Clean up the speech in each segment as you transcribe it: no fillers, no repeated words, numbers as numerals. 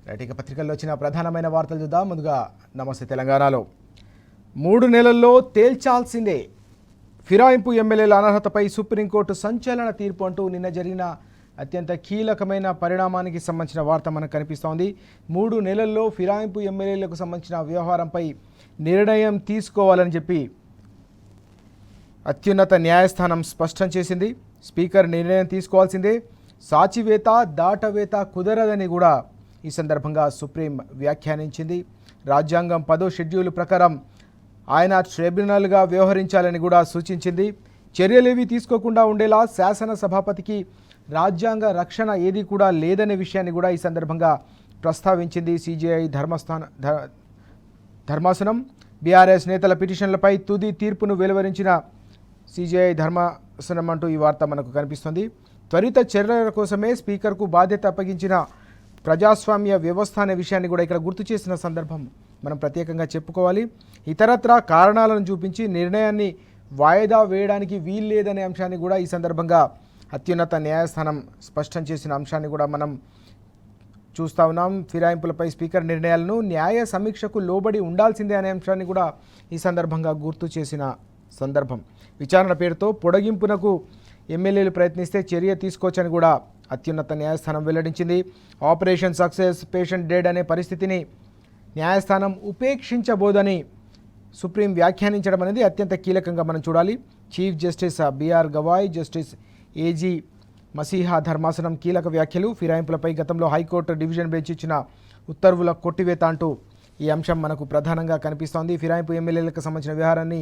రైటిక పత్రికల్లో వచ్చిన ప్రధానమైన వార్తలు చూద్దాం. ముందుగా నమస్తే తెలంగాణలో 3 నెలల్లో తేల్చాల్సిందే ఫిరాయింపు ఎమ్మెల్యేల అనర్హతపై సుప్రీంకోర్టు సంచలన తీర్పు అంటూ నిన్న జరిగిన అత్యంత కీలకమైన పరిణామానికి సంబంధించిన వార్త మనకు కనిపిస్తోంది. 3 నెలల్లో ఫిరాయింపు ఎమ్మెల్యేలకు సంబంధించిన వ్యవహారంపై నిర్ణయం తీసుకోవాలని చెప్పి అత్యున్నత న్యాయస్థానం స్పష్టం చేసింది. స్పీకర్ నిర్ణయం తీసుకోవాల్సిందే, సాచివేత దాటవేత కుదరదని కూడా ఈ సందర్భంగా సుప్రీం వ్యాఖ్యానించింది. రాజ్యాంగం 10వ షెడ్యూల్ ప్రకారం ఆయన ట్రిబ్యునల్గా వ్యవహరించాలని కూడా సూచించింది. చర్యలేవి తీసుకోకుండా ఉండేలా శాసన సభాపతికి రాజ్యాంగ రక్షణ ఏది కూడా లేదనే విషయాన్ని కూడా ఈ సందర్భంగా ప్రస్తావించింది. సిజేఐ ధర్మాసనం బీఆర్ఎస్ నేతల పిటిషన్లపై తుది తీర్పును వెలువరించిన సిజేఐ ధర్మాసనం అంటూ ఈ వార్త మనకు కనిపిస్తుంది. త్వరిత చర్యల కోసమే స్పీకర్కు బాధ్యత అప్పగించిన ప్రజాస్వామ్య వ్యవస్థ అనే విషయాన్ని కూడా ఇక్కడ గుర్తు చేసిన సందర్భం మనం ప్రత్యేకంగా చెప్పుకోవాలి. ఇతరత్రా కారణాలను చూపించి నిర్ణయాన్ని వాయిదా వేయడానికి వీల్లేదనే అంశాన్ని కూడా ఈ సందర్భంగా అత్యున్నత న్యాయస్థానం స్పష్టం చేసిన అంశాన్ని కూడా మనం చూస్తూ ఉన్నాం. ఫిరాయింపులపై స్పీకర్ నిర్ణయాలను న్యాయ సమీక్షకు లోబడి ఉండాల్సిందే అనే అంశాన్ని కూడా ఈ సందర్భంగా గుర్తు చేసిన సందర్భం. విచారణ పేరుతో పొడిగింపునకు ఎమ్మెల్యేలు ప్రయత్నిస్తే చర్య తీసుకోవచ్చని కూడా అత్యున్నత న్యాయస్థానం వెల్లడించింది. ఆపరేషన్ సక్సెస్, పేషెంట్ డెడ్ అనే పరిస్థితిని న్యాయస్థానం ఉపేక్షించబోదని సుప్రీం వ్యాఖ్యానించడం అనేది అత్యంత కీలకంగా మనం చూడాలి. Chief justice BR Gavai, justice AG Masih ధర్మాసనం కీలక వ్యాఖ్యలు. ఫిరాయింపులపై గతంలో హైకోర్టు డివిజన్ బెంచ్ ఇచ్చిన ఉత్తర్వుల కొట్టివేత అంటూ ఈ అంశం మనకు ప్రధానంగా కనిపిస్తోంది. ఫిరాయింపు ఎమ్మెల్యేలకు సంబంధించిన వ్యవహారాన్ని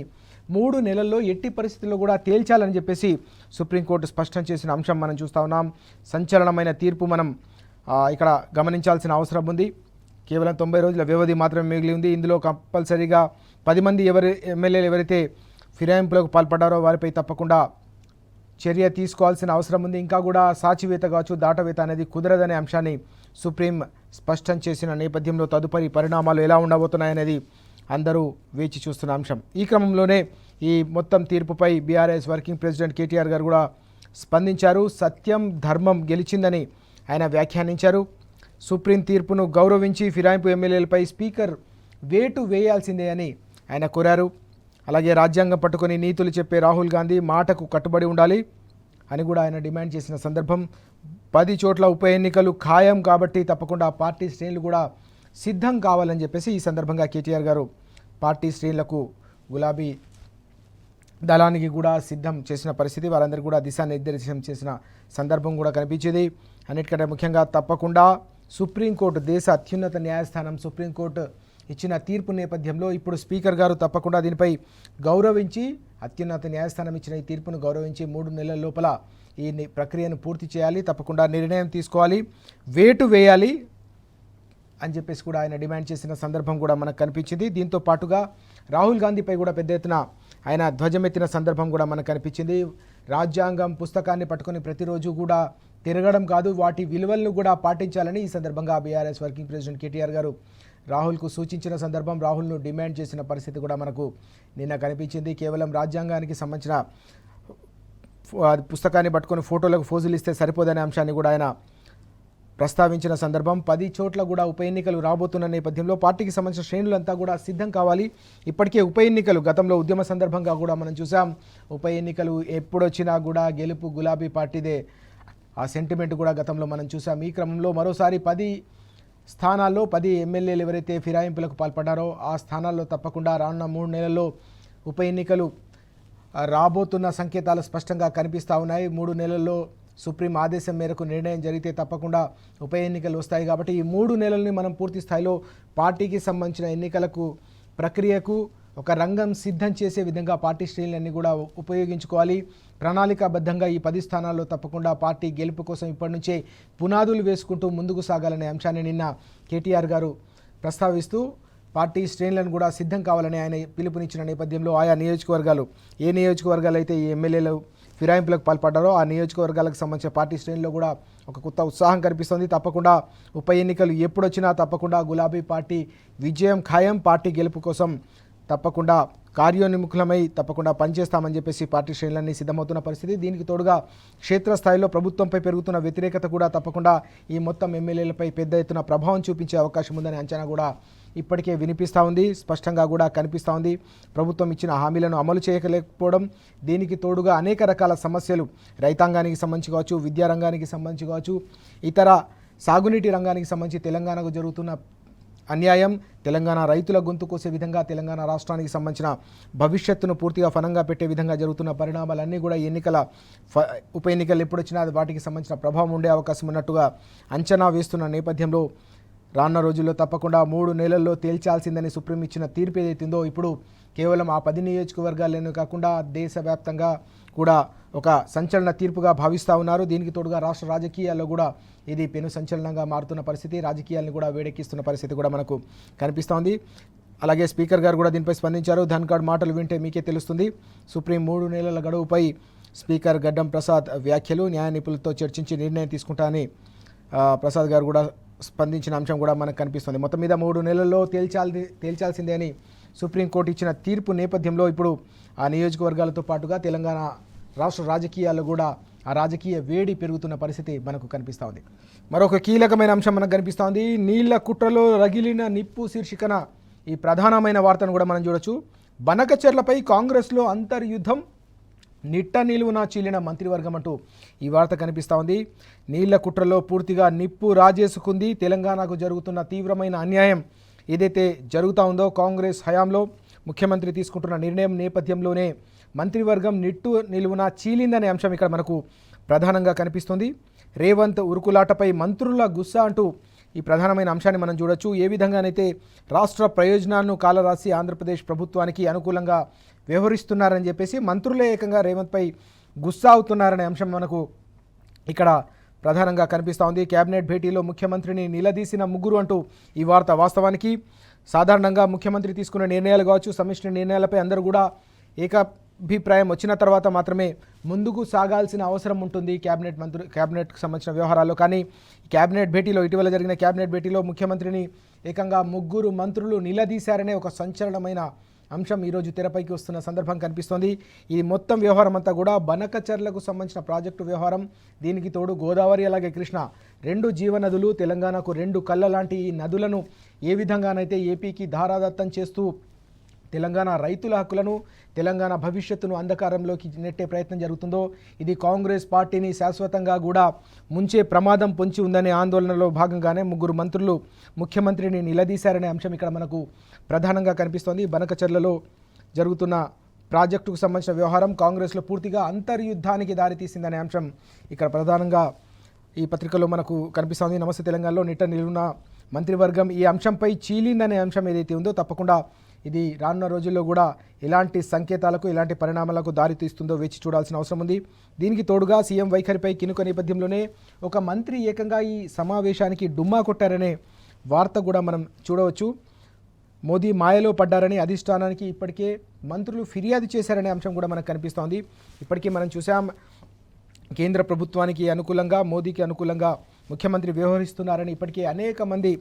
3 నెలల్లో ఎట్టి పరిస్థితుల్లో కూడా తేల్చాలని చెప్పేసి సుప్రీంకోర్టు స్పష్టం చేసిన అంశం మనం చూస్తూ ఉన్నాం. సంచలనమైన తీర్పు మనం ఇక్కడ గమనించాల్సిన అవసరం ఉంది. కేవలం 90 రోజుల వ్యవధి మాత్రమే మిగిలి ఉంది. ఇందులో కంపల్సరీగా 10 మంది ఎమ్మెల్యేలు ఎవరైతే ఫిరాయింపులకు పాల్పడ్డారో వారిపై తప్పకుండా చర్య తీసుకోవాల్సిన అవసరం ఉంది. ఇంకా కూడా సాచివేత కావచ్చు, దాటవేత అనేది కుదరదనే అంశాన్ని సుప్రీం స్పష్టం చేసిన నేపథ్యంలో తదుపరి పరిణామాలు ఎలా ఉండబోతున్నాయనేది అందరూ వేచి చూస్తున్న అంశం. ఈ క్రమంలోనే ఈ మొత్తం తీర్పుపై బీఆర్ఎస్ వర్కింగ్ ప్రెసిడెంట్ కేటీఆర్ గారు కూడా స్పందించారు. సత్యం ధర్మం గెలిచిందని ఆయన వ్యాఖ్యానించారు. సుప్రీం తీర్పును గౌరవించి ఫిరాయింపు ఎమ్మెల్యేలపై స్పీకర్ వేటు వేయాల్సిందే అని ఆయన కోరారు. అలాగే రాజ్యాంగం పట్టుకొని నీతులు చెప్పే రాహుల్ గాంధీ మాటకు కట్టుబడి ఉండాలి అని కూడా ఆయన డిమాండ్ చేసిన సందర్భం. 10 చోట్ల ఉప ఎన్నికలు ఖాయం కాబట్టి తప్పకుండా పార్టీ శ్రేణులు కూడా సిద్ధం కావాలని చెప్పేసి ఈ సందర్భంగా కేటీఆర్ గారు పార్టీ శ్రేణులకు గులాబీ దళానికి కూడా సిద్ధం చేసిన పరిస్థితి, వారందరూ కూడా దిశానిర్దేశం చేసిన సందర్భం కూడా కనిపించేది. అన్నిటికంటే ముఖ్యంగా తప్పకుండా సుప్రీంకోర్టు, దేశ అత్యున్నత న్యాయస్థానం సుప్రీంకోర్టు ఇచ్చిన తీర్పు నేపథ్యంలో ఇప్పుడు స్పీకర్ గారు తప్పకుండా దీనిపై గౌరవించి, అత్యున్నత న్యాయస్థానం ఇచ్చిన ఈ తీర్పును గౌరవించి 3 నెలల లోపల ఈ ప్రక్రియను పూర్తి చేయాలి, తప్పకుండా నిర్ణయం తీసుకోవాలి, వేటు వేయాలి అని చెప్పేసి కూడా ఆయన డిమాండ్ చేసిన సందర్భం కూడా మనకు కనిపించింది. దీంతో పాటుగా రాహుల్ గాంధీపై కూడా పెద్ద ఎత్తున ఆయన ధ్వజమెత్తిన సందర్భం కూడా మనకు కనిపించింది. రాజ్యాంగం పుస్తకాన్ని పట్టుకొని ప్రతిరోజు కూడా తిరగడం కాదు, వాటి విలువలను కూడా పాటించాలని ఈ సందర్భంగా బీఆర్ఎస్ వర్కింగ్ ప్రెసిడెంట్ కేటీఆర్ గారు రాహుల్కు సూచించిన సందర్భం, రాహుల్ను డిమాండ్ చేసిన పరిస్థితి కూడా మనకు నిన్న కనిపించింది. కేవలం రాజ్యాంగానికి సంబంధించిన పుస్తకాన్ని పట్టుకొని ఫోటోలకు ఫోజులు ఇస్తే సరిపోదనే అంశాన్ని కూడా ఆయన ప్రస్తావించిన సందర్భం. 10 చోట్ల కూడా ఉప ఎన్నికలు రాబోతున్న నేపథ్యంలో పార్టీకి సంబంధించిన శ్రేణులంతా కూడా సిద్ధం కావాలి. ఇప్పటికే ఉప ఎన్నికలు గతంలో ఉద్యమ సందర్భంగా కూడా మనం చూసాం. ఉప ఎన్నికలు ఎప్పుడొచ్చినా కూడా గెలుపు గులాబీ పార్టీదే, ఆ సెంటిమెంట్ కూడా గతంలో మనం చూసాం. ఈ క్రమంలో మరోసారి 10 స్థానాల్లో 10 ఎమ్మెల్యేలు ఎవరైతే ఫిరాయింపులకు పాల్పడ్డారో ఆ స్థానాల్లో తప్పకుండా రానున్న 3 నెలల్లో ఉప ఎన్నికలు రాబోతున్న సంకేతాలు స్పష్టంగా కనిపిస్తూ ఉన్నాయి. 3 నెలల్లో సుప్రీం ఆదేశం మేరకు నిర్ణయం జరిగితే తప్పకుండా ఉప ఎన్నికలు వస్తాయి. కాబట్టి ఈ 3 నెలల్ని మనం పూర్తి స్థాయిలో పార్టీకి సంబంధించిన ఎన్నికలకు ప్రక్రియకు ఒక రంగం సిద్ధం చేసే విధంగా పార్టీ శ్రేణులన్నీ కూడా ఉపయోగించుకోవాలి. ప్రణాళికాబద్ధంగా ఈ 10 స్థానాల్లో తప్పకుండా పార్టీ గెలుపు కోసం ఇప్పటి నుంచే పునాదులు వేసుకుంటూ ముందుకు సాగాలనే అంశాన్ని నిన్న కేటీఆర్ గారు ప్రస్తావిస్తూ పార్టీ శ్రేణులను కూడా సిద్ధం కావాలని ఆయన పిలుపునిచ్చిన నేపథ్యంలో ఆయా నియోజకవర్గాలు, ఏ నియోజకవర్గాలు అయితే ఈ ఎమ్మెల్యేలు ఫిరాయింపులకు పాల్పడ్డారో ఆ నియోజకవర్గాలకు సంబంధించిన పార్టీ శ్రేణుల్లో కూడా ఒక కొత్త ఉత్సాహం కనిపిస్తుంది. తప్పకుండా ఉప ఎన్నికలు ఎప్పుడొచ్చినా తప్పకుండా గులాబీ పార్టీ విజయం ఖాయం, పార్టీ గెలుపు కోసం తప్పకుండా కార్యోన్ముఖులమై తప్పకుండా పనిచేస్తామని చెప్పేసి పార్టీ శ్రేణులన్నీ సిద్ధమవుతున్న పరిస్థితి. దీనికి తోడుగా క్షేత్రస్థాయిలో ప్రభుత్వంపై పెరుగుతున్న వ్యతిరేకత కూడా తప్పకుండా ఈ మొత్తం ఎమ్మెల్యేలపై పెద్ద ఎత్తున ప్రభావం చూపించే అవకాశం ఉందనే అంచనా కూడా ఇప్పటికే వినిపిస్తూ ఉంది, స్పష్టంగా కూడా కనిపిస్తూ ఉంది. ప్రభుత్వం ఇచ్చిన హామీలను అమలు చేయలేకపోవడం, దీనికి తోడుగా అనేక రకాల సమస్యలు రైతాంగానికి సంబంధించి కావచ్చు, విద్యారంగానికి సంబంధించి కావచ్చు, ఇతర సాగునీటి రంగానికి సంబంధించి తెలంగాణకు జరుగుతున్న అన్యాయం, తెలంగాణ రైతుల గొంతు కోసే విధంగా తెలంగాణ రాష్ట్రానికి సంబంధించిన భవిష్యత్తును పూర్తిగా ఫలంగా పెట్టే విధంగా జరుగుతున్న పరిణామాలన్నీ కూడా ఉప ఎన్నికలు ఎప్పుడు వచ్చినా వాటికి సంబంధించిన ప్రభావం ఉండే అవకాశం ఉన్నట్టుగా అంచనా వేస్తున్న నేపథ్యంలో రానున్న రోజుల్లో తప్పకుండా 3 నెలల్లో తేల్చాల్సిందని సుప్రీం ఇచ్చిన తీర్పు ఏదైతుందో ఇప్పుడు కేవలం ఆ 10 నియోజకవర్గాల్లోనే కాకుండా దేశవ్యాప్తంగా కూడా ఒక సంచలన తీర్పుగా భావిస్తూ ఉన్నారు. దీనికి తోడుగా రాష్ట్ర రాజకీయాల్లో కూడా ఇది పెను సంచలనంగా మారుతున్న పరిస్థితి, రాజకీయాలను కూడా వేడెక్కిస్తున్న పరిస్థితి కూడా మనకు కనిపిస్తోంది. అలాగే స్పీకర్ గారు కూడా దీనిపై స్పందించారు. ధన్ఖడ్ మాటలు వింటే మీకే తెలుస్తుంది. సుప్రీం 3 నెలల గడువుపై స్పీకర్ గడ్డం ప్రసాద్ వ్యాఖ్యలు, న్యాయ నిపుణులతో చర్చించి నిర్ణయం తీసుకుంటానని ప్రసాద్ గారు కూడా స్పందించిన అంశం కూడా మనకు కనిపిస్తుంది. మొత్తం మీద 3 నెలల్లో తేల్చాల్సిందే అని సుప్రీంకోర్టు ఇచ్చిన తీర్పు నేపథ్యంలో ఇప్పుడు ఆ నియోజకవర్గాలతో పాటుగా తెలంగాణ రాష్ట్ర రాజకీయాల్లో కూడా ఆ రాజకీయ వేడి పెరుగుతున్న పరిస్థితి మనకు కనిపిస్తూ ఉంది. మరొక కీలకమైన అంశం మనకు కనిపిస్తూ ఉంది. నీళ్ల కుట్రలో రగిలిన నిప్పు శీర్షికన ఈ ప్రధానమైన వార్తను కూడా మనం చూడొచ్చు. బనకచెర్లపై కాంగ్రెస్లో అంతర్యుద్ధం, నిట్ట నిలువున చీలిన మంత్రివర్గం అంటూ ఈ వార్త కనిపిస్తూ ఉంది. నీళ్ల కుట్రలో పూర్తిగా నిప్పు రాజేసుకుంది. తెలంగాణకు జరుగుతున్న తీవ్రమైన అన్యాయం ఏదైతే జరుగుతూ ఉందో కాంగ్రెస్ హయాంలో ముఖ్యమంత్రి తీసుకుంటున్న నిర్ణయం నేపథ్యంలోనే మంత్రివర్గం నిట్టు నిలువున చీలిందనే అంశం ఇక్కడ మనకు ప్రధానంగా కనిపిస్తుంది. రేవంత్ ఉరుకులాటపై మంత్రుల గుస్సా అంటూ ఈ ప్రధానమైన అంశాన్ని మనం చూడొచ్చు. ఏ విధంగానైతే రాష్ట్ర ప్రయోజనాలను కాలరాసి ఆంధ్రప్రదేశ్ ప్రభుత్వానికి అనుకూలంగా వ్యవహరిస్తున్నారని చెప్పేసి మంత్రులే ఏకంగా రేవంత్పై గుస్సా అవుతున్నారనే అంశం మనకు ఇక్కడ ప్రధానంగా కనిపిస్తూ ఉంది. కేబినెట్ భేటీలో ముఖ్యమంత్రిని నిలదీసిన ముగ్గురు అంటూ ఈ వార్త. వాస్తవానికి సాధారణంగా ముఖ్యమంత్రి తీసుకున్న నిర్ణయాలు కావచ్చు, సమిష్టి నిర్ణయాలపై అందరూ కూడా ఏకాభిప్రాయం వచ్చిన తర్వాత మాత్రమే ముందుకు సాగాల్సిన అవసరం ఉంటుంది కేబినెట్కి సంబంధించిన వ్యవహారాల్లో. కానీ కేబినెట్ భేటీలో, ఇటీవల జరిగిన కేబినెట్ భేటీలో ముఖ్యమంత్రిని ఏకంగా ముగ్గురు మంత్రులు నిలదీశారనే ఒక సంచలనమైన అంశం ఈరోజు తెరపైకి వస్తున్న సందర్భం కనిపిస్తోంది. ఈ మొత్తం వ్యవహారం అంతా కూడా బనకచెర్లకు సంబంధించిన ప్రాజెక్టు వ్యవహారం. దీనికి తోడు గోదావరి అలాగే కృష్ణ 2 జీవనదులు, తెలంగాణకు 2 కళ్ళ లాంటి ఈ నదులను ఏ విధంగానైతే ఏపీకి ధారాదత్తం చేస్తూ తెలంగాణ రైతుల హక్కులను, తెలంగాణ భవిష్యత్తును అంధకారంలోకి నెట్టే ప్రయత్నం జరుగుతుందో ఇది కాంగ్రెస్ పార్టీని శాశ్వతంగా కూడా ముంచే ప్రమాదం పొంచి ఉందనే ఆందోళనలో భాగంగానే ముగ్గురు మంత్రులు ముఖ్యమంత్రిని నిలదీశారనే అంశం ఇక్కడ మనకు ప్రధానంగా కనిపిస్తోంది. బనకచెర్లలో జరుగుతున్న ప్రాజెక్టుకు సంబంధించిన వ్యవహారం కాంగ్రెస్లో పూర్తిగా అంతర్యుద్ధానికి దారితీసిందనే అంశం ఇక్కడ ప్రధానంగా ఈ పత్రికలో మనకు కనిపిస్తోంది. నమస్తే తెలంగాణలో నిట్ట నిలువున మంత్రివర్గం ఈ అంశంపై చీలిందనే అంశం ఏదైతే ఉందో తప్పకుండా ఇది రానున్న రోజుల్లో కూడా ఎలాంటి సంకేతాలకు, ఎలాంటి పరిణామాలకు దారితీస్తుందో వేచి చూడాల్సిన అవసరం ఉంది. దీనికి తోడుగా సీఎం వైఖరిపై కినుక నేపథ్యంలోనే ఒక మంత్రి ఏకంగా ఈ సమావేశానికి డుమ్మా కొట్టారనే వార్త కూడా మనం చూడవచ్చు. మోదీ మాయలో పడ్డారని అధిష్టానానికి ఇప్పటికే మంత్రులు ఫిర్యాదు చేశారనే అంశం కూడా మనకు కనిపిస్తోంది. ఇప్పటికీ మనం చూసాం, కేంద్ర ప్రభుత్వానికి అనుకూలంగా, మోదీకి అనుకూలంగా ముఖ్యమంత్రి వ్యవహరిస్తున్నారని ఇప్పటికే అనేక మంది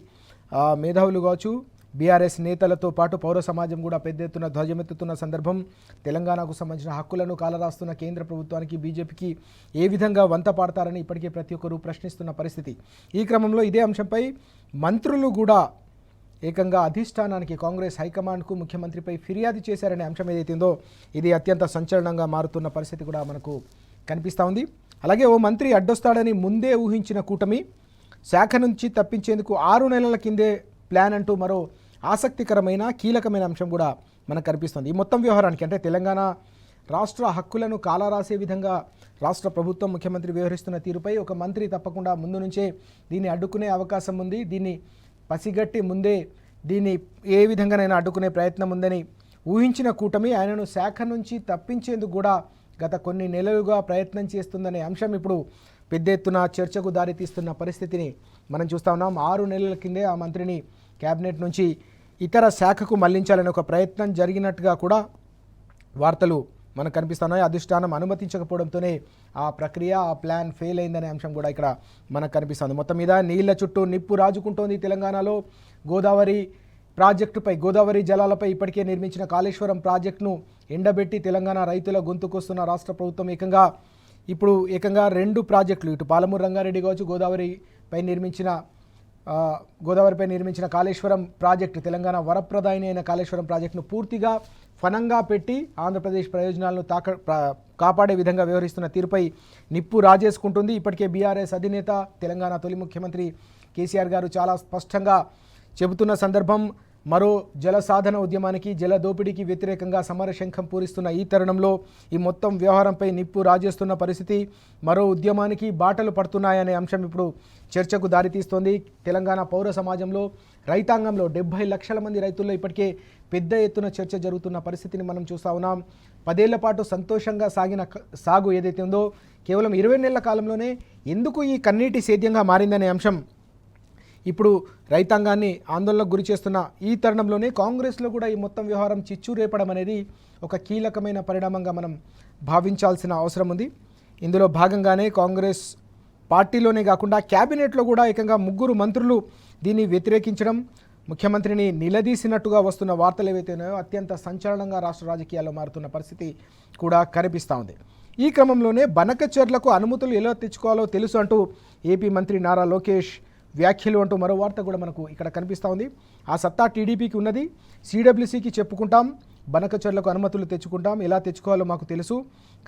మేధావులు కావచ్చు, బీఆర్ఎస్ నేతలతో పాటు పౌర సమాజం కూడా పెద్ద ఎత్తున ధ్వజమెత్తుతున్న సందర్భం. తెలంగాణకు సంబంధించిన హక్కులను కాలరాస్తున్న కేంద్ర ప్రభుత్వానికి, బీజేపీకి ఏ విధంగా వంత పాడతారని ఇప్పటికే ప్రతి ఒక్కరూ ప్రశ్నిస్తున్న పరిస్థితి. ఈ క్రమంలో ఇదే అంశంపై మంత్రులు కూడా ఏకంగా అధిష్టానానికి, కాంగ్రెస్ హైకమాండ్కు ముఖ్యమంత్రిపై ఫిర్యాదు చేశారనే అంశం ఏదైతుందో ఇది అత్యంత సంచలనంగా మారుతున్న పరిస్థితి కూడా మనకు కనిపిస్తూ ఉంది. అలాగే ఓ మంత్రి అడ్డొస్తాడని ముందే ఊహించిన కూటమి శాఖ నుంచి తప్పించేందుకు 6 నెలల కిందే ప్లాన్ అంటూ మరో ఆసక్తికరమైన కీలకమైన అంశం కూడా మనకు కనిపిస్తుంది. ఈ మొత్తం వ్యవహారానికి అంటే తెలంగాణ రాష్ట్ర హక్కులను కాలరాసే విధంగా రాష్ట్ర ప్రభుత్వం, ముఖ్యమంత్రి వ్యవహరిస్తున్న తీరుపై ఒక మంత్రి తప్పకుండా ముందు నుంచే దీన్ని అడ్డుకునే అవకాశం ఉంది. దీన్ని పసిగట్టి ముందే దీన్ని ఏ విధంగానైనా అడ్డుకునే ప్రయత్నం ఉందని ఊహించిన కూటమి ఆయనను శాఖ నుంచి తప్పించేందుకు కూడా గత కొన్ని నెలలుగా ప్రయత్నం చేస్తుందనే అంశం ఇప్పుడు పెద్ద ఎత్తున చర్చకు దారితీస్తున్న పరిస్థితిని మనం చూస్తూ ఉన్నాం. 6 నెలల కిందే ఆ మంత్రిని కేబినెట్ నుంచి ఇతర శాఖకు మళ్లించాలనే ఒక ప్రయత్నం జరిగినట్టుగా కూడా వార్తలు మనకు కనిపిస్తున్నాయి. అధిష్టానం అనుమతించకపోవడంతోనే ఆ ప్రక్రియ, ఆ ప్లాన్ ఫెయిల్ అయిందనే అంశం కూడా ఇక్కడ మనకు కనిపిస్తుంది. మొత్తం మీద నీళ్ల చుట్టూ నిప్పు రాజుకుంటోంది తెలంగాణలో. గోదావరి ప్రాజెక్టుపై గోదావరి జలాలపై ఇప్పటికే నిర్మించిన కాళేశ్వరం ప్రాజెక్టును ఎండబెట్టి తెలంగాణ రైతుల గొంతుకొస్తున్న రాష్ట్ర ప్రభుత్వం ఏకంగా 2 ప్రాజెక్టులు ఇటు పాలమూరు రంగారెడ్డి కావచ్చు గోదావరిపై నిర్మించిన కాళేశ్వరం ప్రాజెక్టు తెలంగాణ వరప్రదాయిని అయిన కాళేశ్వరం ప్రాజెక్టును పూర్తిగా ఫనంగా పెట్టి ఆంధ్రప్రదేశ్ ప్రయోజనాలను కాపాడే విధంగా వ్యవహరిస్తున్న తీరుపై నిప్పు రాజేసుకుంటుంది. ఇప్పటికే బీఆర్ఎస్ అధినేత తెలంగాణ తొలి ముఖ్యమంత్రి కేసీఆర్ గారు చాలా స్పష్టంగా చెబుతున్న సందర్భం. మరో జల సాధన ఉద్యమానికి జల దోపిడీకి వ్యతిరేకంగా సమరశంఖం పూరిస్తున్న ఈ తరుణంలో ఈ మొత్తం వ్యవహారంపై నిప్పు రాజేస్తున్న పరిస్థితి, మరో ఉద్యమానికి బాటలు పడుతున్నాయనే అంశం ఇప్పుడు చర్చకు దారితీస్తోంది. తెలంగాణ పౌర సమాజంలో రైతాంగంలో 70 లక్షల మంది రైతుల్లో ఇప్పటికే పెద్ద ఎత్తున చర్చ జరుగుతున్న పరిస్థితిని మనం చూస్తూ ఉన్నాం. 10 ఏళ్ల పాటు సంతోషంగా సాగిన సాగు ఏదైతే ఉందో కేవలం 20 నెలల కాలంలోనే ఎందుకు ఈ కన్నీటి సేద్యంగా మారిందనే అంశం ఇప్పుడు రైతాంగాన్ని ఆందోళనకు గురి చేస్తున్న ఈ తరుణంలోనే కాంగ్రెస్లో కూడా ఈ మొత్తం వ్యవహారం చిచ్చు రేపడం అనేది ఒక కీలకమైన పరిణామంగా మనం భావించాల్సిన అవసరం ఉంది. ఇందులో భాగంగానే కాంగ్రెస్ పార్టీలోనే కాకుండా క్యాబినెట్లో కూడా ఏకంగా 3 మంత్రులు దీన్ని వ్యతిరేకించడం, ముఖ్యమంత్రిని నిలదీసినట్టుగా వస్తున్న వార్తలు ఏవైతే ఉన్నాయో అత్యంత సంచలనంగా రాష్ట్ర రాజకీయాల్లో మారుతున్న పరిస్థితి కూడా కనిపిస్తూ ఉంది. ఈ క్రమంలోనే బనకచెర్లకు అనుమతులు ఎలా తెచ్చుకోవాలో తెలుసు అంటూ ఏపీ మంత్రి నారా లోకేష్ వ్యాఖ్యలు అంటూ మరో వార్త కూడా మనకు ఇక్కడ కనిపిస్తూ ఉంది. ఆ సత్తా టీడీపీకి ఉన్నది, సిడబ్ల్యూసీకి చెప్పుకుంటాం, బనకచెర్లకు అనుమతులు తెచ్చుకుంటాం, ఎలా తెచ్చుకోవాలో మాకు తెలుసు,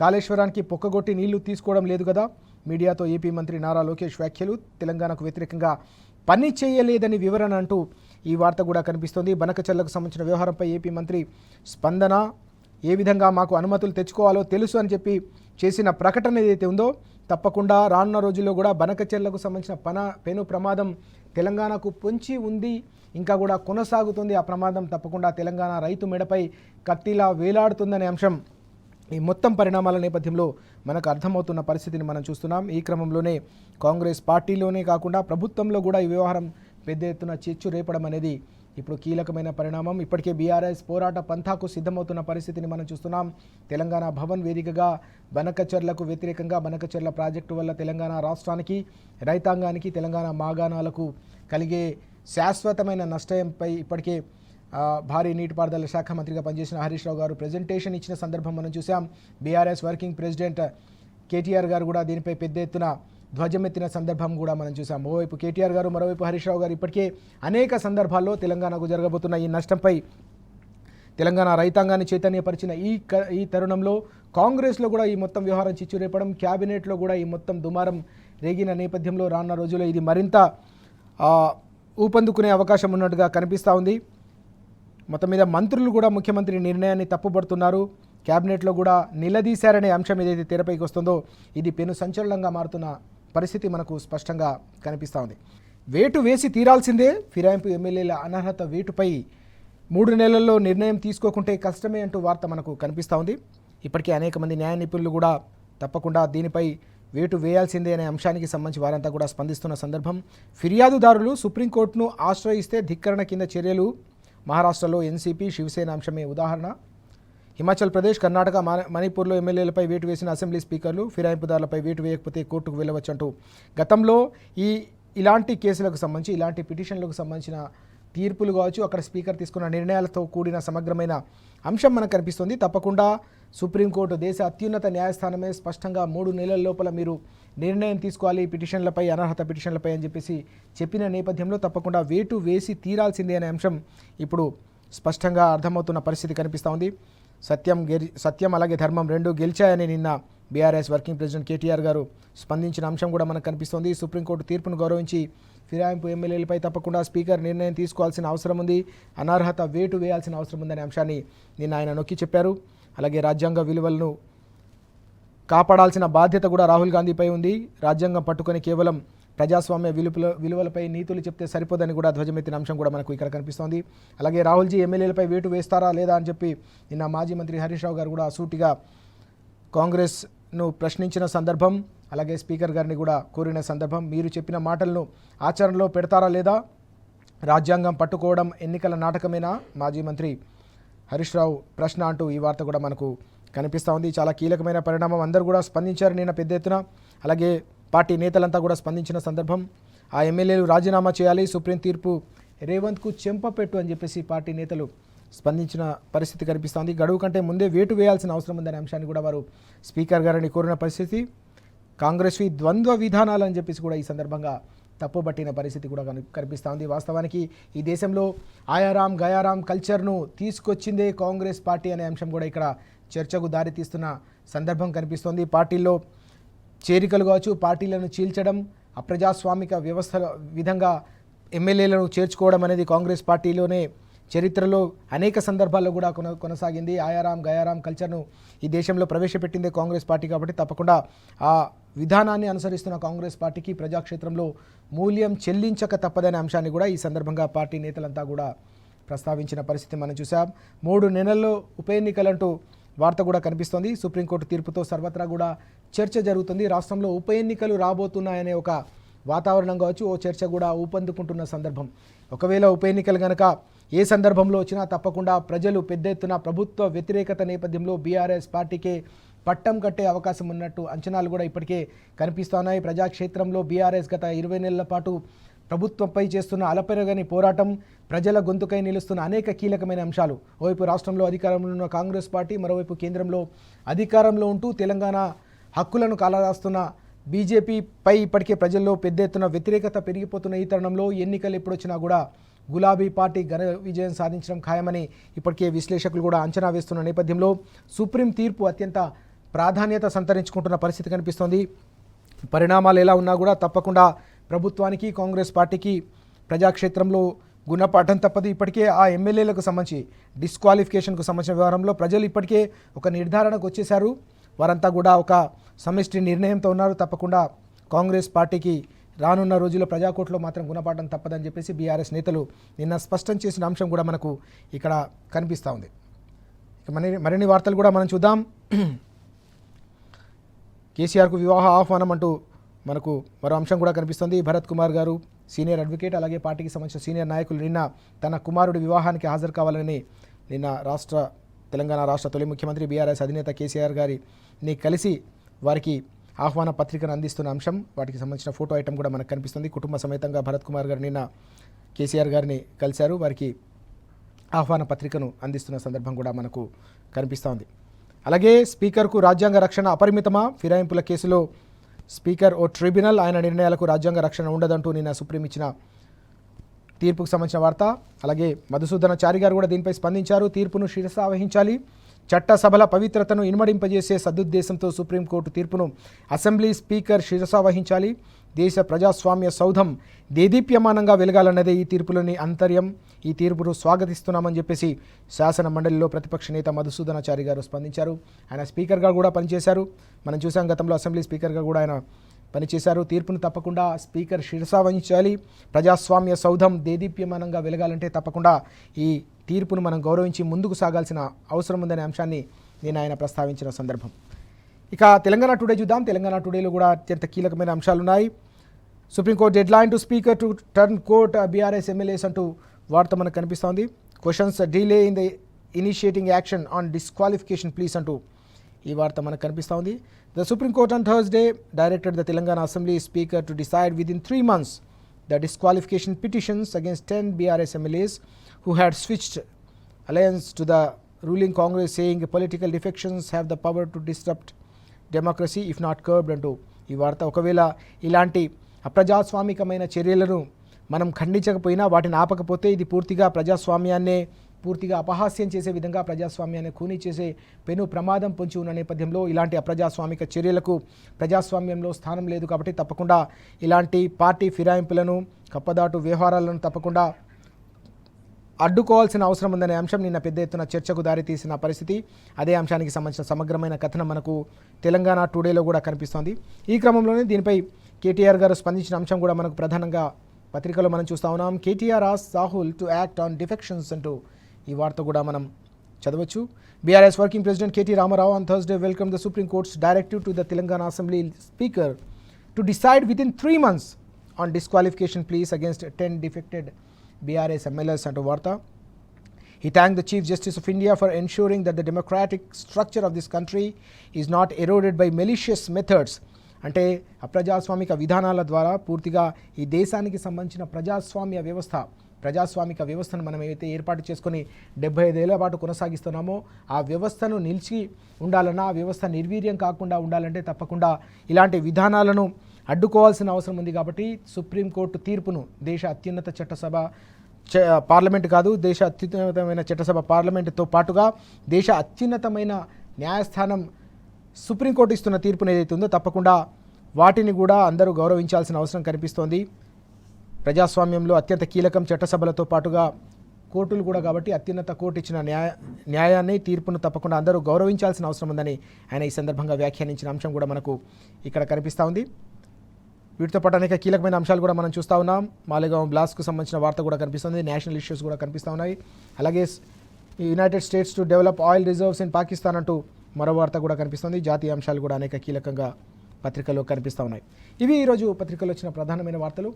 కాళేశ్వరానికి పొక్కగొట్టి నీళ్లు తీసుకోవడం లేదు కదా. మీడియాతో ఏపీ మంత్రి నారా లోకేష్ వ్యాఖ్యలు, తెలంగాణకు వ్యతిరేకంగా పని చేయలేదని వివరణ అంటూ ఈ వార్త కూడా కనిపిస్తోంది. బనకచెర్లకు సంబంధించిన వ్యవహారంపై ఏపీ మంత్రి స్పందన, ఏ విధంగా మాకు అనుమతులు తెచ్చుకోవాలో తెలుసు అని చెప్పి చేసిన ప్రకటన ఏదైతే ఉందో తప్పకుండా రానున్న రోజుల్లో కూడా బనకచెర్లకు సంబంధించిన పెను ప్రమాదం తెలంగాణకు పొంచి ఉంది, ఇంకా కూడా కొనసాగుతుంది. ఆ ప్రమాదం తప్పకుండా తెలంగాణ రైతు మెడపై కత్తిలా వేలాడుతుందనే అంశం ఈ మొత్తం పరిణామాల నేపథ్యంలో మనకు అర్థమవుతున్న పరిస్థితిని మనం చూస్తున్నాం. ఈ క్రమంలోనే కాంగ్రెస్ పార్టీలోనే కాకుండా ప్రభుత్వంలో కూడా ఈ వ్యవహారం పెద్ద ఎత్తున చిచ్చు రేపడం అనేది ఇప్పుడు కీలకమైన పరిణామం. ఇప్పటికే బీఆర్ఎస్ పోరాట పంథాకు సిద్ధమవుతున్న పరిస్థితిని మనం చూస్తున్నాం. తెలంగాణ భవన్ వేదికగా బనకచెర్లకు వ్యతిరేకంగా బనకచెర్ల ప్రాజెక్టు వల్ల తెలంగాణ రాష్ట్రానికి, రైతాంగానికి, తెలంగాణ మాగాణాలకు కలిగే శాశ్వతమైన నష్టంపై ఇప్పటికే భారీ నీటిపారుదల శాఖ మంత్రిగా పనిచేసిన హరీష్ రావు గారు ప్రెజెంటేషన్ ఇచ్చిన సందర్భం మనం చూసాం. బీఆర్ఎస్ వర్కింగ్ ప్రెసిడెంట్ కేటీఆర్ గారు కూడా దీనిపై పెద్ద ఎత్తున ధ్వజమెత్తిన సందర్భం కూడా మనం చూసాం. ఓవైపు కేటీఆర్ గారు, మరోవైపు హరీష్ రావు గారు ఇప్పటికే అనేక సందర్భాల్లో తెలంగాణకు జరగబోతున్న ఈ నష్టంపై తెలంగాణ రైతాంగాన్ని చైతన్యపరిచిన ఈ తరుణంలో కాంగ్రెస్లో కూడా ఈ మొత్తం వ్యవహారం చిచ్చు రేపడం, క్యాబినెట్లో కూడా ఈ మొత్తం దుమారం రేగిన నేపథ్యంలో రానున్న రోజుల్లో ఇది మరింత ఊపందుకునే అవకాశం ఉన్నట్టుగా కనిపిస్తూ ఉంది. మొత్తం మీద మంత్రులు కూడా ముఖ్యమంత్రి నిర్ణయాన్ని తప్పుపడుతున్నారు, క్యాబినెట్లో కూడా నిలదీశారనే అంశం ఏదైతే తెరపైకి వస్తుందో ఇది పెను సంచలనంగా మారుతున్న పరిస్థితి మనకు స్పష్టంగా కనిపిస్తూ ఉంది. వేటు వేసి తీరాల్సిందే, ఫిరాయింపు ఎమ్మెల్యేల అనర్హత వేటుపై 3 నెలల్లో నిర్ణయం తీసుకోకుంటే కష్టమే అంటూ వార్త మనకు కనిపిస్తూ ఉంది. ఇప్పటికే అనేక మంది న్యాయ నిపుణులు కూడా తప్పకుండా దీనిపై వేటు వేయాల్సిందే అనే అంశానికి సంబంధించి వారంతా కూడా స్పందిస్తున్న సందర్భం. ఫిర్యాదుదారులు సుప్రీంకోర్టును ఆశ్రయిస్తే ధిక్కరణ కింద చర్యలు, మహారాష్ట్రలో ఎన్సీపీ శివసేన అంశమే ఉదాహరణ. హిమాచల్ ప్రదేశ్, కర్ణాటక, మణిపూర్లో ఎమ్మెల్యేలపై వేటు వేసిన అసెంబ్లీ స్పీకర్లు, ఫిరాయింపుదారులపై వేటు వేయకపోతే కోర్టుకు వెళ్ళవచ్చంటూ గతంలో ఇలాంటి కేసులకు సంబంధించి, ఇలాంటి పిటిషన్లకు సంబంధించిన తీర్పులు కావచ్చు, అక్కడ స్పీకర్ తీసుకున్న నిర్ణయాలతో కూడిన సమగ్రమైన అంశం మనకు కనిపిస్తుంది. తప్పకుండా సుప్రీంకోర్టు దేశ అత్యున్నత న్యాయస్థానమే స్పష్టంగా 3 నెలల లోపల మీరు నిర్ణయం తీసుకోవాలి పిటిషన్లపై, అనర్హత పిటిషన్లపై అని చెప్పిన నేపథ్యంలో తప్పకుండా వేటు వేసి తీరాల్సిందే అనే అంశం ఇప్పుడు స్పష్టంగా అర్థమవుతున్న పరిస్థితి కనిపిస్తూ ఉంది. సత్యం అలాగే ధర్మం 2 గెలిచాయని నిన్న బీఆర్ఎస్ వర్కింగ్ ప్రెసిడెంట్ కేటీఆర్ గారు స్పందించిన అంశం కూడా మనకు కనిపిస్తోంది. సుప్రీంకోర్టు తీర్పును గౌరవించి ఫిరాయింపు ఎమ్మెల్యేలపై తప్పకుండా స్పీకర్ నిర్ణయం తీసుకోవాల్సిన అవసరం ఉంది, అనర్హత వేటు వేయాల్సిన అవసరం ఉందనే అంశాన్ని నిన్న ఆయన నొక్కి చెప్పారు. అలాగే రాజ్యాంగ విలువలను కాపాడాల్సిన బాధ్యత కూడా రాహుల్ గాంధీపై ఉంది. రాజ్యాంగం పట్టుకొని కేవలం ప్రజాస్వామ్య విలువలపై నీతులు చెప్తే సరిపోదని కూడా ధ్వజమెత్తిన అంశం కూడా మనకు ఇక్కడ కనిపిస్తోంది. అలాగే రాహుల్జీ ఎమ్మెల్యేలపై వేటు వేస్తారా లేదా అని చెప్పి నిన్న మాజీ మంత్రి హరీష్ రావు గారు కూడా సూటిగా కాంగ్రెస్ను ప్రశ్నించిన సందర్భం, అలాగే స్పీకర్ గారిని కూడా కోరిన సందర్భం. మీరు చెప్పిన మాటలను ఆచరణలో పెడతారా లేదా, రాజ్యాంగం పట్టుకోవడం ఎన్నికల నాటకమేనా, మాజీ మంత్రి హరీష్ రావు ప్రశ్న అంటూ ఈ వార్త కూడా మనకు కనిపిస్తూ ఉంది. చాలా కీలకమైన పరిణామం. అందరూ కూడా స్పందించారు నిన్న పెద్ద ఎత్తున. అలాగే పార్టీ నేతలంతా కూడా స్పందించిన సందర్భం. ఆ ఎమ్మెల్యేలు రాజీనామా చేయాలి, సుప్రీం తీర్పు రేవంత్కు చెంపపెట్టు అని చెప్పేసి పార్టీ నేతలు స్పందించిన పరిస్థితి కనిపిస్తోంది. గడువు కంటే ముందే వేటు వేయాల్సిన అవసరం ఉందనే అంశాన్ని కూడా వారు స్పీకర్ గారిని కోరిన పరిస్థితి. కాంగ్రెస్వి ద్వంద్వ విధానాలు అని చెప్పేసి కూడా ఈ సందర్భంగా తప్పుబట్టిన పరిస్థితి కూడా కనిపిస్తోంది. వాస్తవానికి ఈ దేశంలో ఆయారాం గయారాం కల్చర్ను తీసుకొచ్చిందే కాంగ్రెస్ పార్టీ అనే అంశం కూడా ఇక్కడ చర్చకు దారితీస్తున్న సందర్భం కనిపిస్తోంది. పార్టీల్లో చేరికలు కావచ్చు, పార్టీలను చీల్చడం, అప్రజాస్వామిక వ్యవస్థ విధంగా ఎమ్మెల్యేలను చేర్చుకోవడం అనేది కాంగ్రెస్ పార్టీలోనే చరిత్రలో అనేక సందర్భాల్లో కూడా కొనసాగింది. ఆయారాం గయారాం కల్చర్ను ఈ దేశంలో ప్రవేశపెట్టిందే కాంగ్రెస్ పార్టీ కాబట్టి తప్పకుండా ఆ విధానాన్ని అనుసరిస్తున్న కాంగ్రెస్ పార్టీకి ప్రజాక్షేత్రంలో మూల్యం చెల్లించక తప్పదనే అంశాన్ని కూడా ఈ సందర్భంగా పార్టీ నేతలంతా కూడా ప్రస్తావించిన పరిస్థితి మనం చూసాం. 3 నెలల్లో ఉప ఎన్నికలంటూ వార్త కూడా కనిపిస్తోంది. సుప్రీంకోర్టు తీర్పుతో సర్వత్రా కూడా చర్చ జరుగుతుంది. రాష్ట్రంలో ఉప ఎన్నికలు రాబోతున్నాయనే ఒక వాతావరణం కావచ్చు, ఓ చర్చ కూడా ఊపందుకుంటున్న సందర్భం. ఒకవేళ ఉప ఎన్నికలు కనుక ఏ సందర్భంలో వచ్చినా తప్పకుండా ప్రజలు పెద్ద ఎత్తున ప్రభుత్వ వ్యతిరేకత నేపథ్యంలో బీఆర్ఎస్ పార్టీకే పట్టం కట్టే అవకాశం ఉన్నట్టు అంచనాలు కూడా ఇప్పటికే కనిపిస్తున్నాయి. ప్రజాక్షేత్రంలో బీఆర్ఎస్ గత 20 నెలల పాటు ప్రభుత్వంపై చేస్తున్న అలపెరగని పోరాటం, ప్రజల గొంతుకై నిలుస్తున్న అనేక కీలకమైన అంశాలు, ఓవైపు రాష్ట్రంలో అధికారంలో ఉన్న కాంగ్రెస్ పార్టీ, మరోవైపు కేంద్రంలో అధికారంలో ఉంటూ తెలంగాణ హక్కులను కాలరాస్తున్న బీజేపీపై ఇప్పటికే ప్రజల్లో పెద్ద ఎత్తున వ్యతిరేకత పెరిగిపోతున్న ఈ తరుణంలో ఎన్నికలు ఎప్పుడొచ్చినా కూడా గులాబీ పార్టీ ఘన విజయం సాధించడం ఖాయమని ఇప్పటికే విశ్లేషకులు కూడా అంచనా వేస్తున్న నేపథ్యంలో సుప్రీం తీర్పు అత్యంత ప్రాధాన్యత సంతరించుకుంటున్న పరిస్థితి కనిపిస్తోంది. పరిణామాలు ఎలా ఉన్నా కూడా తప్పకుండా ప్రభుత్వానికి, కాంగ్రెస్ పార్టీకి ప్రజాక్షేత్రంలో గుణపాఠం తప్పదు. ఇప్పటికే ఆ ఎమ్మెల్యేలకు సంబంధించి డిస్క్వాలిఫికేషన్కు సంబంధించిన వ్యవహారంలో ప్రజలు ఇప్పటికే ఒక నిర్ధారణకు వచ్చేశారు. వారంతా కూడా ఒక సమిష్టి నిర్ణయంతో ఉన్నారు. తప్పకుండా కాంగ్రెస్ పార్టీకి రానున్న రోజుల్లో ప్రజాకోర్టులో మాత్రం గుణపాఠం తప్పదని చెప్పేసి బీఆర్ఎస్ నేతలు నిన్న స్పష్టం చేసిన అంశం కూడా మనకు ఇక్కడ కనిపిస్తూ ఉంది. ఇక మరిన్ని వార్తలు కూడా మనం చూద్దాం. కేసీఆర్కు వివాహ ఆహ్వానం అంటూ మనకు మరో అంశం కూడా కనిపిస్తుంది. భరత్ కుమార్ గారు సీనియర్ అడ్వకేట్, అలాగే పార్టీకి సంబంధించిన సీనియర్ నాయకులు నిన్న తన కుమారుడి వివాహానికి హాజరు కావాలని నిన్న తెలంగాణ రాష్ట్ర తొలి ముఖ్యమంత్రి బీఆర్ఎస్ అధినేత కేసీఆర్ గారిని కలిసి వారికి ఆహ్వాన పత్రికను అందిస్తున్న అంశం, వాటికి సంబంధించిన ఫోటో ఐటమ్ కూడా మనకు కనిపిస్తుంది. కుటుంబ సమేతంగా భరత్ కుమార్ గారు నిన్న కేసీఆర్ గారిని కలిశారు. వారికి ఆహ్వాన పత్రికను అందిస్తున్న సందర్భం కూడా మనకు కనిపిస్తోంది. అలాగే స్పీకర్కు రాజ్యాంగ రక్షణ అపరిమితమా? ఫిరాయింపుల కేసులో స్పీకర్ ఓ ట్రిబ్యునల్, ఆయన నిర్ణయాలకు రాజ్యాంగ రక్షణ ఉండదంటూ నిన్న సుప్రీం ఇచ్చిన తీర్పుకు సంబంధించిన వార్త. అలాగే మధుసూదనాచారి గారు కూడా దీనిపై స్పందించారు. తీర్పును శిరసావహించాలి, చట్టసభల పవిత్రతను ఇనుమడింపజేసే సదుద్దేశంతో సుప్రీంకోర్టు తీర్పును అసెంబ్లీ స్పీకర్ శిరసావహించాలి. దేశ ప్రజాస్వామ్య సౌధం దేదీప్యమానంగా వెలగాలన్నదే ఈ తీర్పులోని అంతర్యం. ఈ తీర్పును స్వాగతిస్తున్నామని చెప్పేసి శాసన మండలిలో ప్రతిపక్ష నేత మధుసూదనాచారి గారు స్పందించారు. ఆయన స్పీకర్గా కూడా పనిచేశారు. మనం చూసాం గతంలో అసెంబ్లీ స్పీకర్గా కూడా ఆయన పనిచేశారు. తీర్పును తప్పకుండా స్పీకర్ శిరసావహించాలి. ప్రజాస్వామ్య సౌధం దేదీప్యమానంగా వెలగాలంటే తప్పకుండా ఈ తీర్పును మనం గౌరవించి ముందుకు సాగాల్సిన అవసరం ఉందనే అంశాన్ని నేను ఆయన ప్రస్తావించిన సందర్భం. ఇక తెలంగాణ టుడే చూద్దాం. తెలంగాణ టుడేలో కూడా అత్యంత కీలకమైన అంశాలు ఉన్నాయి. Supreme court dead line to speaker to turn court BRS MLAs అంటూ వార్త మనకు కనిపిస్తోంది. Questions delay in the initiating action on disqualification please అంటూ ఈ వార్త మనకు కనిపిస్తోంది. The supreme court on Thursday directed the Telangana assembly speaker to decide within 3 months the disqualification petitions against 10 BRS MLAs who had switched alliance to the ruling Congress, saying political defections have the power to disrupt democracy if not curbed అంటూ ఈ వార్త. ఒకవేళ ఇలాంటి అప్రజాస్వామికమైన చర్యలను మనం ఖండించకపోయినా, వాటిని ఆపకపోతే ఇది పూర్తిగా ప్రజాస్వామ్యాన్నే పూర్తిగా అపహాస్యం చేసే విధంగా, ప్రజాస్వామ్యాన్ని ఖూనీ చేసే పెను ప్రమాదం పొంచి ఉన్న నేపథ్యంలో ఇలాంటి అప్రజాస్వామిక చర్యలకు ప్రజాస్వామ్యంలో స్థానం లేదు. కాబట్టి తప్పకుండా ఇలాంటి పార్టీ ఫిరాయింపులను, కప్పదాటు వ్యవహారాలను తప్పకుండా అడ్డుకోవాల్సిన అవసరం ఉందనే అంశం నిన్న పెద్ద ఎత్తున చర్చకు దారితీసిన పరిస్థితి. అదే అంశానికి సంబంధించిన సమగ్రమైన కథనం మనకు తెలంగాణ టుడేలో కూడా కనిపిస్తోంది. ఈ క్రమంలోనే దీనిపై కేటీఆర్ గారు స్పందించిన అంశం కూడా మనకు ప్రధానంగా పత్రికలో మనం చూస్తూ ఉన్నాం. కేటీఆర్ ఆస్ Rahul to act on defections అంటూ ఈ వార్త కూడా మనం చదవచ్చు. BRS working president KT Rama Rao on Thursday welcome the supreme court's directive to the Telangana assembly speaker to decide within 3 months on disqualification pleas against 10 defected BRS MLAs అంటూ వార్త. He thanked the Chief Justice of India for ensuring that the democratic structure of this country is not eroded by malicious methods. అంటే అప్రజాస్వామిక విధానాల ద్వారా పూర్తిగా ఈ దేశానికి సంబంధించిన ప్రజాస్వామ్య వ్యవస్థ ప్రజాస్వామిక వ్యవస్థను మనం ఏదైతే ఏర్పాటు చేసుకొని 75 ఏళ్ల పాటు కొనసాగిస్తున్నామో ఆ వ్యవస్థను నిలిచి ఉండాలన్నా, ఆ వ్యవస్థ నిర్వీర్యం కాకుండా ఉండాలంటే తప్పకుండా ఇలాంటి విధానాలను అడ్డుకోవాల్సిన అవసరం ఉంది. కాబట్టి సుప్రీంకోర్టు తీర్పును దేశ అత్యున్నత చట్టసభ పార్లమెంట్ కాదు, దేశ అత్యున్నతమైన చట్టసభ పార్లమెంటుతో పాటుగా దేశ అత్యున్నతమైన న్యాయస్థానం సుప్రీంకోర్టు ఇస్తున్న తీర్పును ఏదైతే ఉందో తప్పకుండా వాటిని కూడా అందరూ గౌరవించాల్సిన అవసరం కనిపిస్తోంది. ప్రజాస్వామ్యంలో అత్యంత కీలకం చట్టసభలతో పాటుగా కోర్టులు కూడా. కాబట్టి అత్యున్నత కోర్టు ఇచ్చిన న్యాయాన్ని, తీర్పును తప్పకుండా అందరూ గౌరవించాల్సిన అవసరం ఉందని ఆయన ఈ సందర్భంగా వ్యాఖ్యానించిన అంశం కూడా మనకు ఇక్కడ కనిపిస్తూ ఉంది. వీటితో పాటు అనేక కీలకమైన అంశాలు కూడా మనం చూస్తూ ఉన్నాం. మాలేగాం బ్లాస్ట్కు సంబంధించిన వార్త కూడా కనిపిస్తుంది, నేషనల్ ఇష్యూస్ కూడా కనిపిస్తూ ఉన్నాయి. అలాగే United states to develop oil reserves in Pakistan అంటూ మరో వార్త కూడా కనిపిస్తుంది. జాతీయ అంశాలు కూడా అనేక కీలకంగా పత్రికల్లో కనిపిస్తూ ఉన్నాయి. ఇవి ఈరోజు పత్రికల్లో వచ్చిన ప్రధానమైన వార్తలు.